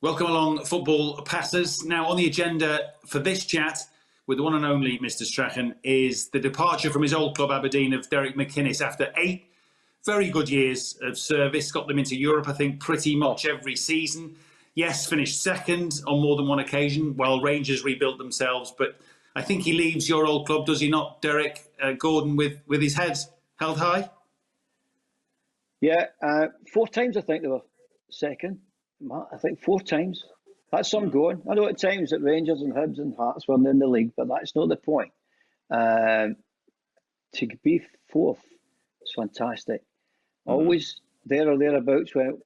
Welcome along, football passers. Now, on the agenda for this chat with the one and only Mr. Strachan is the departure from his old club, Aberdeen, of Derek McInnes after 8 very good years of service. Got them into Europe, I think, pretty much every season. Yes, finished second on more than one occasion while Rangers rebuilt themselves. But I think he leaves your old club, does he not, Derek, Gordon, with his head held high? Yeah, 4 times I think they were second. I think 4 times. That's some going. I know at times that Rangers and Hibs and Hearts were in the league, but that's not the point. To be fourth is fantastic. Always there or thereabouts when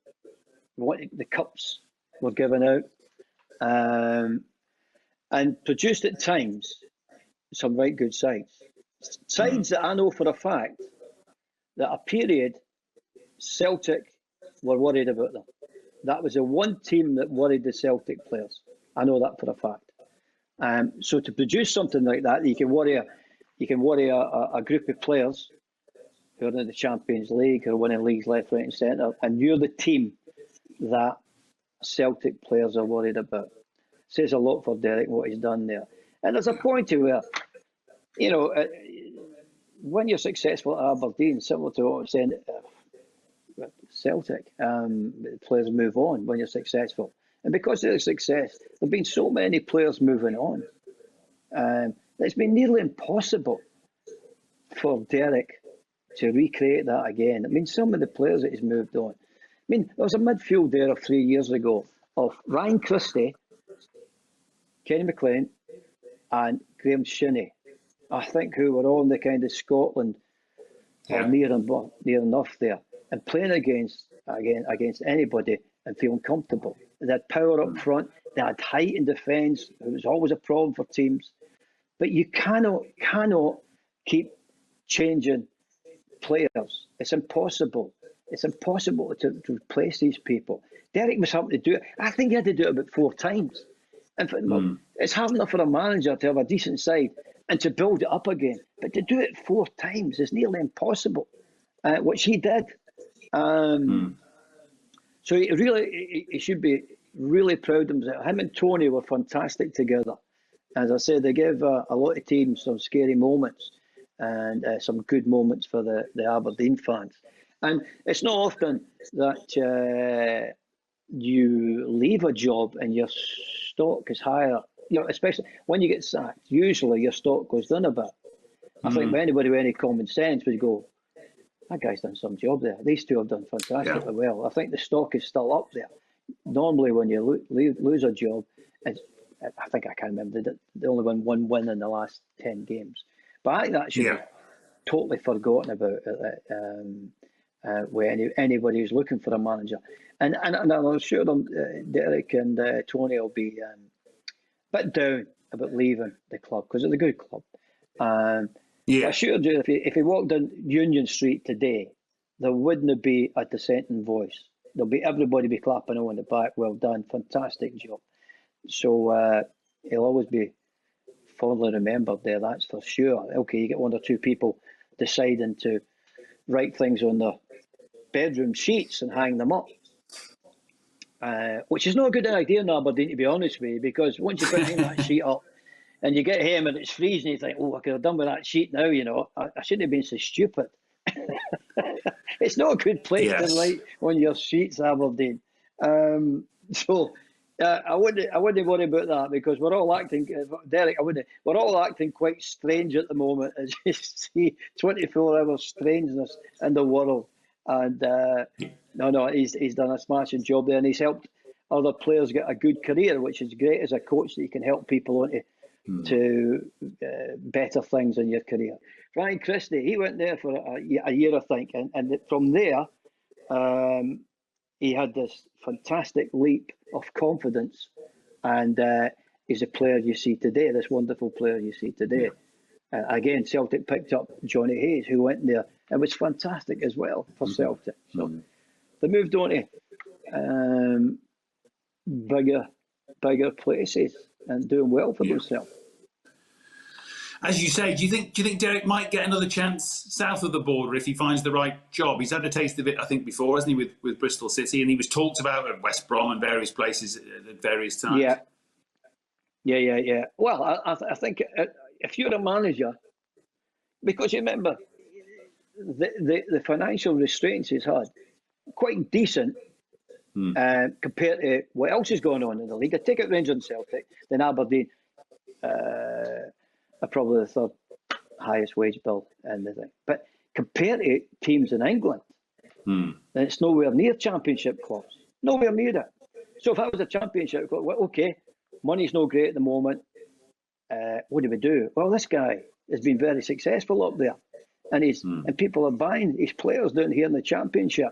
the cups were given out. And produced at times some right good sides. Sides that I know for a fact that a period Celtic were worried about them. That was the one team that worried the Celtic players. I know that for a fact. So to produce something like that, you can worry a group of players who are in the Champions League, who are winning leagues left, right, and centre, and you're the team that Celtic players are worried about. Says a lot for Derek what he's done there. And there's a point to where, you know, when you're successful at Aberdeen, similar to what I was saying. Celtic, players move on when you're successful, and because of the success, there've been so many players moving on. It's been nearly impossible for Derek to recreate that again. I mean, some of the players that he's moved on. I mean, there was a midfield there 3 years ago of Ryan Christie, Kenny McLean, and Graham Shinney, I think, who were all in the kind of Scotland or near enough there. And playing against anybody and feeling comfortable. They had power up front. They had height in defence. It was always a problem for teams. But you cannot keep changing players. It's impossible. It's impossible to replace these people. Derek was having to do it. I think he had to do it about 4 times. And it's hard enough for a manager to have a decent side and to build it up again. But to do it 4 times is nearly impossible, which he did. So he should be really proud of himself. Him and Tony were fantastic together. As I said, they gave a lot of teams some scary moments and some good moments for the Aberdeen fans. And it's not often that you leave a job and your stock is higher. You know, especially when you get sacked. Usually your stock goes down a bit. I think anybody with any common sense would go, that guy's done some job there. These two have done fantastically well. I think the stock is still up there. Normally, when you lose a job, I think I can remember they only won 1 win in the last 10 games. But I think that should be totally forgotten about when anybody who's looking for a manager. And I'm sure Derek and Tony will be a bit down about leaving the club because it's a good club. I assure you, if he walked down Union Street today, there wouldn't be a dissenting voice. Everybody be clapping on the back. Well done, fantastic job. So he'll always be fondly remembered there. That's for sure. Okay, you get 1 or 2 people deciding to write things on their bedroom sheets and hang them up, which is not a good idea in Aberdeen, to be honest with you, because once you put that sheet up. And you get home and it's freezing, you think, oh, I could have done with that sheet now, you know. I shouldn't have been so stupid. It's not a good place to write on your sheets, Aberdeen. So I wouldn't worry about that because we're all acting, Derek, we're all acting quite strange at the moment as you see 24-hour strangeness in the world. And he's done a smashing job there and he's helped other players get a good career, which is great as a coach that you can help people on to better things in your career. Ryan Christie, he went there for a year, I think, and from there he had this fantastic leap of confidence, and he's a player you see today, this wonderful player you see today. Again, Celtic picked up Johnny Hayes, who went there and was fantastic as well for Celtic. So they moved on to bigger places and doing well for themselves. As you say, do you think Derek might get another chance south of the border if he finds the right job? He's had a taste of it, I think, before, hasn't he, with Bristol City, and he was talked about at West Brom and various places at various times. Yeah. Well, I think if you're a manager, because you remember the financial restraints he's had, quite decent compared to what else is going on in the league. I take it Rangers and Celtic, then Aberdeen are probably the third highest wage bill in the thing. But compared to teams in England, then it's nowhere near championship clubs. Nowhere near it. So if I was a championship club, well, okay, money's no great at the moment. What do we do? Well, this guy has been very successful up there, and and people are buying his players down here in the championship.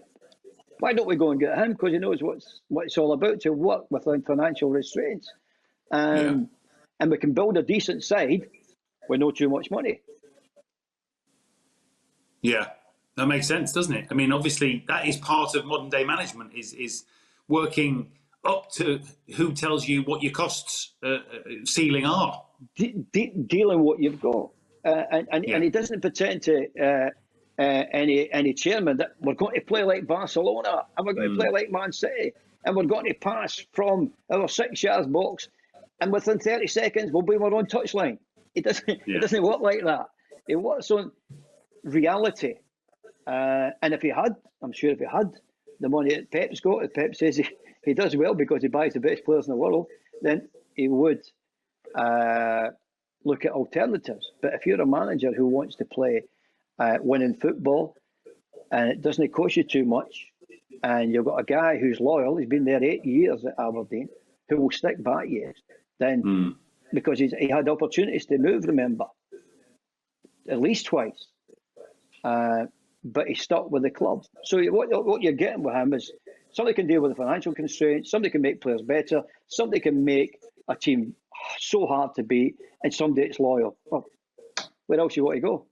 Why don't we go and get him? Because he knows what it's all about, to work without financial restraints, and we can build a decent side with not too much money. Yeah, that makes sense, doesn't it? I mean, obviously, that is part of modern day management, is working up to who tells you what your costs ceiling are. Dealing what you've got, and he doesn't pretend to any chairman that we're going to play like Barcelona and we're going to play like Man City and we're going to pass from our 6 yards box and within 30 seconds we'll be on our own touchline. It doesn't work like that. It works on reality. And if he had, I'm sure if he had the money that Pep's got, if Pep says he does well because he buys the best players in the world, then he would look at alternatives. But if you're a manager who wants to play winning football and it doesn't cost you too much, and you've got a guy who's loyal, he's been there 8 years at Aberdeen, who will stick by you, then because he had opportunities to move, remember, at least twice, but he's stuck with the club. So what you're getting with him is somebody can deal with the financial constraints, somebody can make players better, somebody can make a team so hard to beat, and somebody that's loyal. Well, where else you want to go?